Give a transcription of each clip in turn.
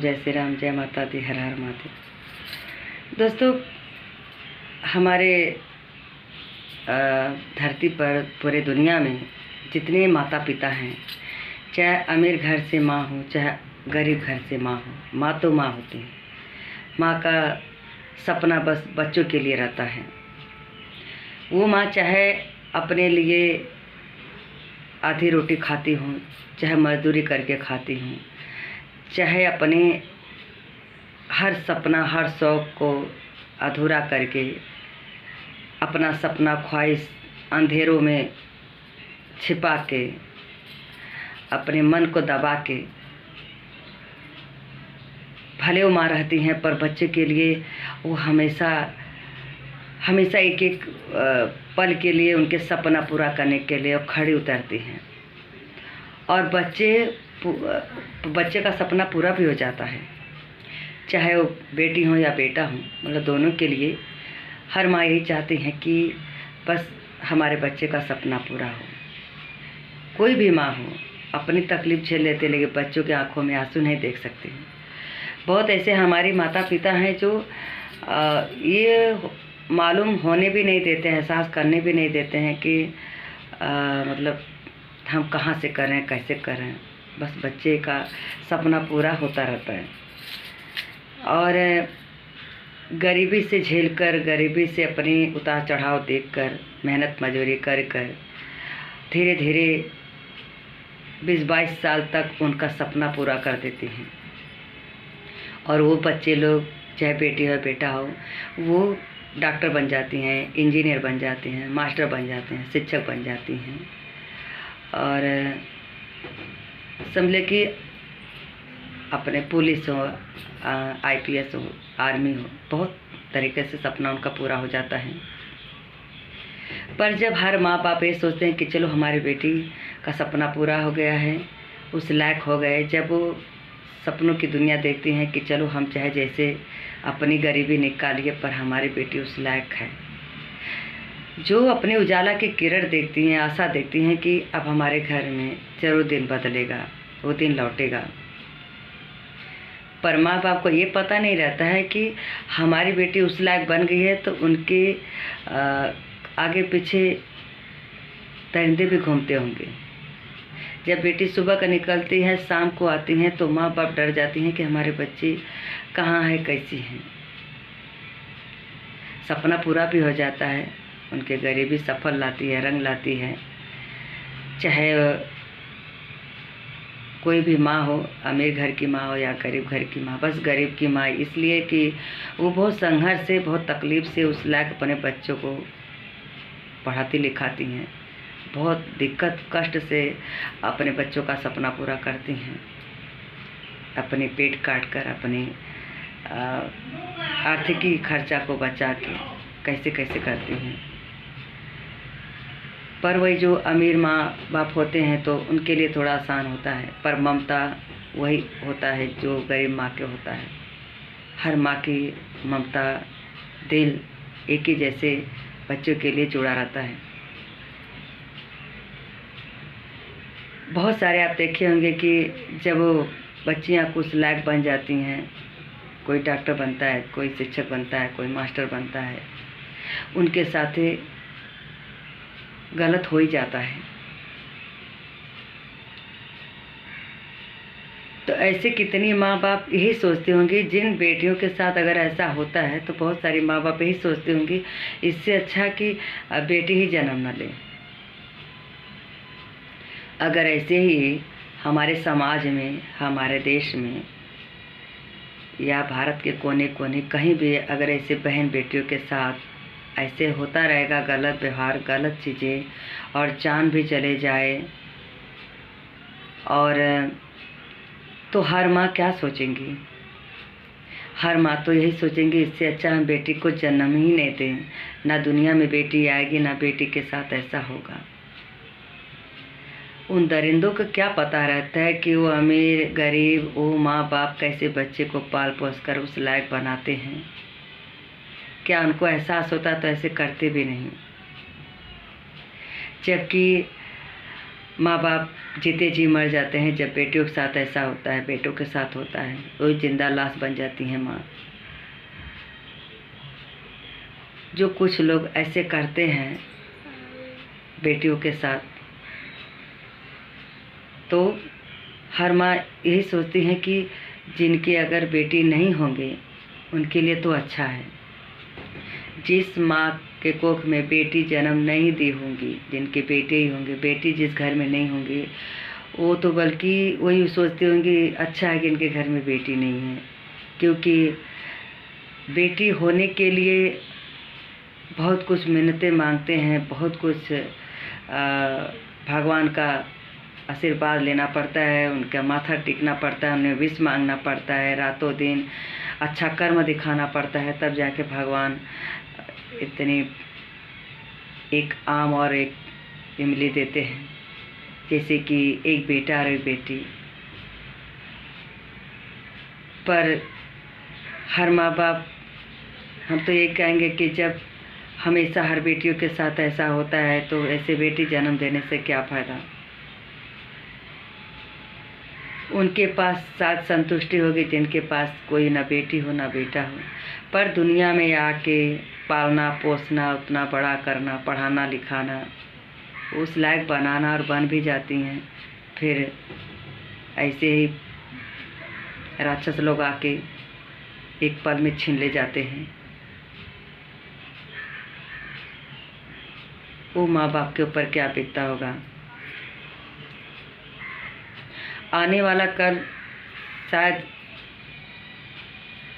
जय श्री राम, जय माता दी, हर हर महादेव। दोस्तों, हमारे धरती पर पूरे दुनिया में जितने माता पिता हैं, चाहे अमीर घर से माँ हो चाहे गरीब घर से माँ हो, माँ तो माँ होती है। माँ का सपना बस बच्चों के लिए रहता है। वो माँ चाहे अपने लिए आधी रोटी खाती हूँ, चाहे मजदूरी करके खाती हूँ, चाहे अपने हर सपना हर शौक़ को अधूरा करके अपना सपना ख्वाहिश अंधेरों में छिपा के अपने मन को दबा के भले वो माँ रहती हैं, पर बच्चे के लिए वो हमेशा हमेशा एक एक पल के लिए उनके सपना पूरा करने के लिए वो खड़ी उतरती हैं। और बच्चे का सपना पूरा भी हो जाता है, चाहे वो बेटी हो या बेटा हो, मतलब दोनों के लिए हर माँ यही चाहती हैं कि बस हमारे बच्चे का सपना पूरा हो। कोई भी माँ हो अपनी तकलीफ़ झेल लेते, लेकिन बच्चों की आंखों में आंसू नहीं देख सकती हैं। बहुत ऐसे हमारे माता पिता हैं जो ये मालूम होने भी नहीं देते हैं, एहसास करने भी नहीं देते हैं कि मतलब हम कहाँ से करें, कैसे करें। बस बच्चे का सपना पूरा होता रहता है। और गरीबी से झेलकर, गरीबी से अपनी उतार चढ़ाव देखकर, मेहनत मजदूरी कर कर धीरे धीरे 20-22 साल तक उनका सपना पूरा कर देती हैं। और वो बच्चे लोग, चाहे बेटी हो बेटा हो, वो डॉक्टर बन जाती हैं, इंजीनियर बन जाते हैं, मास्टर बन जाते हैं, शिक्षक बन जाती हैं। और समझे कि अपने पुलिस हो, IPS हो, आर्मी हो, बहुत तरीके से सपना उनका पूरा हो जाता है। पर जब हर माँ बाप ये सोचते हैं कि चलो हमारी बेटी का सपना पूरा हो गया है, उस लायक हो गए, जब वो सपनों की दुनिया देखती हैं कि चलो हम चाहे जैसे अपनी गरीबी निकालिए, पर हमारी बेटी उस लायक है, जो अपने उजाला की किरण देखती हैं, आशा देखती हैं कि अब हमारे घर में जरूर दिन बदलेगा, वो दिन लौटेगा। पर माँ बाप को ये पता नहीं रहता है कि हमारी बेटी उस लायक बन गई है, तो उनके आगे पीछे परिंदे भी घूमते होंगे। जब बेटी सुबह का निकलती है, शाम को आती हैं, तो माँ बाप डर जाती हैं कि हमारे बच्चे कहाँ है, कैसी हैं। सपना पूरा भी हो जाता है, उनके गरीबी सफल लाती है, रंग लाती है। चाहे कोई भी माँ हो, अमीर घर की माँ हो या गरीब घर की माँ, बस गरीब की माँ इसलिए कि वो बहुत संघर्ष से, बहुत तकलीफ़ से उस लायक अपने बच्चों को पढ़ाती लिखाती हैं, बहुत दिक्कत कष्ट से अपने बच्चों का सपना पूरा करती हैं, अपने पेट काट कर, अपने आर्थिकी खर्चा को बचा के कैसे कैसे करती हैं। पर वही जो अमीर माँ बाप होते हैं तो उनके लिए थोड़ा आसान होता है, पर ममता वही होता है जो गरीब माँ के होता है। हर माँ की ममता, दिल एक ही जैसे बच्चों के लिए जुड़ा रहता है। बहुत सारे आप देखे होंगे कि जब वो बच्चियाँ कुछ लायक बन जाती हैं, कोई डॉक्टर बनता है, कोई शिक्षक बनता है, कोई मास्टर बनता है, उनके साथ गलत हो ही जाता है। तो ऐसे कितनी माँ बाप यही सोचते होंगे, जिन बेटियों के साथ अगर ऐसा होता है तो बहुत सारी माँ बाप यही सोचते होंगे, इससे अच्छा कि बेटी ही जन्म न ले। अगर ऐसे ही हमारे समाज में, हमारे देश में या भारत के कोने कोने कहीं भी अगर ऐसे बहन बेटियों के साथ ऐसे होता रहेगा, गलत व्यवहार, गलत चीज़ें, और जान भी चले जाए, और तो हर माँ क्या सोचेंगी? हर माँ तो यही सोचेंगी, इससे अच्छा हम बेटी को जन्म ही नहीं दें, ना दुनिया में बेटी आएगी, ना बेटी के साथ ऐसा होगा। उन दरिंदों को क्या पता रहता है कि वो अमीर गरीब, वो माँ बाप कैसे बच्चे को पाल पोस कर उस लायक बनाते हैं। क्या उनको एहसास होता तो ऐसे करते भी नहीं। जबकि माँ बाप जीते जी मर जाते हैं। जब बेटियों के साथ ऐसा होता है, बेटों के साथ होता है, वही जिंदा लाश बन जाती हैं माँ। जो कुछ लोग ऐसे करते हैं बेटियों के साथ, तो हर माँ यही सोचती है कि जिनके अगर बेटी नहीं होंगे उनके लिए तो अच्छा है। जिस माँ के कोख में बेटी जन्म नहीं दी होंगी, जिनके बेटे ही होंगे, बेटी जिस घर में नहीं होंगी, वो तो बल्कि वही सोचते होंगे अच्छा है कि इनके घर में बेटी नहीं है। क्योंकि बेटी होने के लिए बहुत कुछ मिन्नतें मांगते हैं, बहुत कुछ भगवान का आशीर्वाद लेना पड़ता है, उनका माथा टेकना पड़ता है, उन्हें विश मांगना पड़ता है, रातों दिन अच्छा कर्म दिखाना पड़ता है, तब जाके भगवान इतनी एक आम और एक इमली देते हैं। जैसे कि एक बेटा और एक बेटी। पर हर माँ बाप, हम तो ये कहेंगे कि जब हमेशा हर बेटियों के साथ ऐसा होता है तो ऐसे बेटी जन्म देने से क्या फ़ायदा। उनके पास साथ संतुष्टि होगी जिनके पास कोई ना बेटी हो ना बेटा हो। पर दुनिया में आके पालना पोसना, उतना बड़ा करना, पढ़ाना लिखाना, उस लायक बनाना, और बन भी जाती हैं, फिर ऐसे ही राक्षस लोग आके एक पल में छीन ले जाते हैं। वो माँ बाप के ऊपर क्या बीतता होगा। आने वाला कल शायद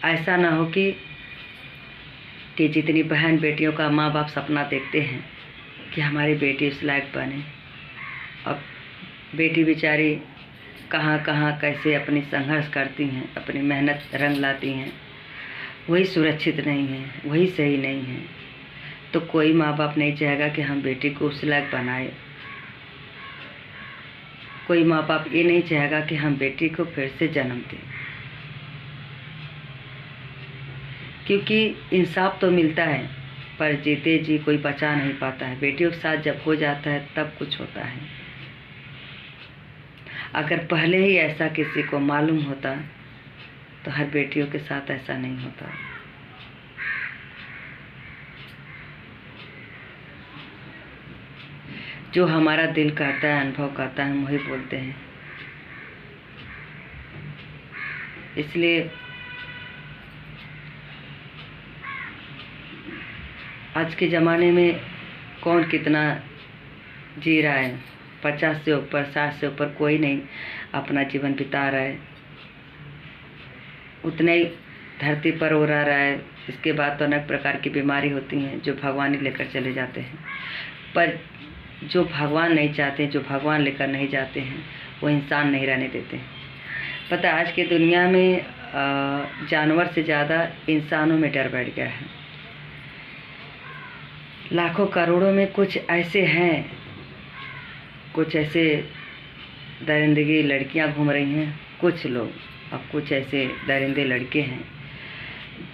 ऐसा ना हो कि जितनी बहन बेटियों का माँ बाप सपना देखते हैं कि हमारी बेटी इस लायक बने, अब बेटी बेचारी कहाँ कहाँ कैसे अपनी संघर्ष करती हैं, अपनी मेहनत रंग लाती हैं, वही सुरक्षित नहीं है, वही सही नहीं है। तो कोई माँ बाप नहीं चाहेगा कि हम बेटी को उस लायक बनाए। कोई माँ बाप ये नहीं चाहेगा कि हम बेटी को फिर से जन्म दें, क्योंकि इंसाफ तो मिलता है पर जीते जी कोई बचा नहीं पाता है। बेटियों के साथ जब हो जाता है तब कुछ होता है। अगर पहले ही ऐसा किसी को मालूम होता तो हर बेटियों के साथ ऐसा नहीं होता। जो हमारा दिल कहता है, अनुभव कहता है, हम वही बोलते हैं। इसलिए आज के ज़माने में कौन कितना जी रहा है, 50 से ऊपर 60 से ऊपर कोई नहीं अपना जीवन बिता रहा है। उतना ही धरती पर हो रहा है। इसके बाद तो अनेक प्रकार की बीमारी होती हैं जो भगवान ही लेकर चले जाते हैं। पर जो भगवान नहीं चाहते, जो भगवान लेकर नहीं जाते हैं, वो इंसान नहीं रहने देते। पता है आज की दुनिया में जानवर से ज़्यादा इंसानों में डर बैठ गया है। लाखों करोड़ों में कुछ ऐसे हैं, कुछ ऐसे दरिंदगी लड़कियां घूम रही हैं, कुछ लोग, अब कुछ ऐसे दरिंदे लड़के हैं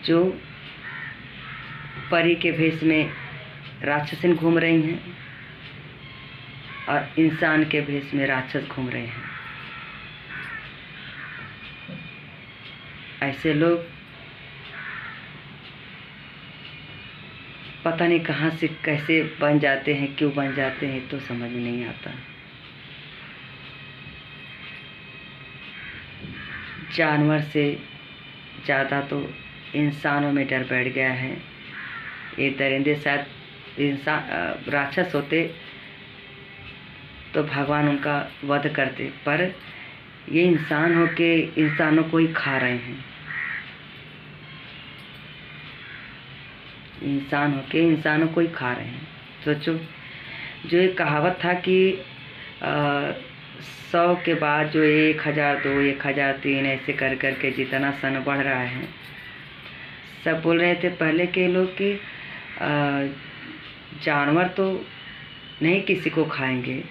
जो परी के भेष में राक्षसन घूम रही हैं और इंसान के भेष में राक्षस घूम रहे हैं। ऐसे लोग पता नहीं कहाँ से कैसे बन जाते हैं, क्यों बन जाते हैं तो समझ में नहीं आता। जानवर से ज़्यादा तो इंसानों में डर बैठ गया है। ये दरिंदे शायद इंसान राक्षस होते तो भगवान उनका वध करते, पर ये इंसान हो के इंसानों को ही खा रहे हैं। इंसान हो के इंसानों को ही खा रहे हैं। सोचो, जो एक कहावत था कि 100 के बाद जो 1002, 1003 ऐसे कर के जितना सन बढ़ रहा है, सब बोल रहे थे पहले के लोग कि जानवर तो नहीं किसी को खाएंगे,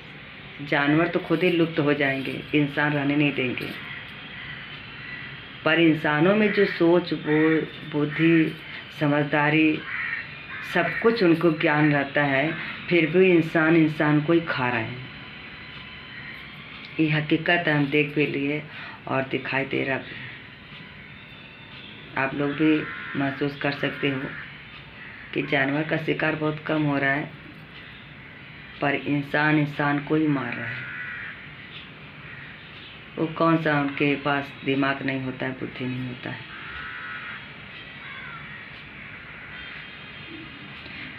जानवर तो खुद ही लुप्त हो जाएंगे, इंसान रहने नहीं देंगे। पर इंसानों में जो सोच, बुद्धि, समझदारी, सब कुछ उनको ज्ञान रहता है, फिर भी इंसान को ही खा रहे हैं। ये हकीकत हम देख भी लिए और दिखाई दे रहा भी। आप लोग भी महसूस कर सकते हो कि जानवर का शिकार बहुत कम हो रहा है, पर इंसान को ही मार रहा है। वो कौन सा उनके पास दिमाग नहीं होता है, बुद्धि नहीं होता है।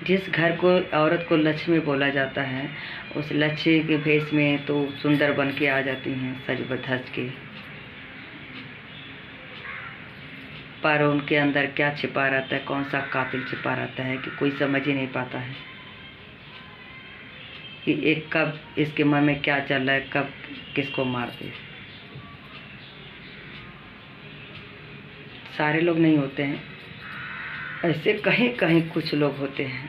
जिस घर को औरत को लक्ष्मी बोला जाता है, उस लक्ष्मी के भेष में तो सुंदर बन के आ जाती हैं, सज धज के, पर उनके अंदर क्या छिपा रहता है, कौन सा कातिल छिपा रहता है कि कोई समझ ही नहीं पाता है कि एक कब इसके मन में क्या चल रहा है, कब किसको मार दे। सारे लोग नहीं होते हैं ऐसे, कहीं कहीं कुछ लोग होते हैं।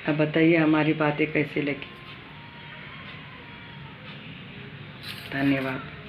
अब बताइए हमारी बातें कैसी लगी। धन्यवाद।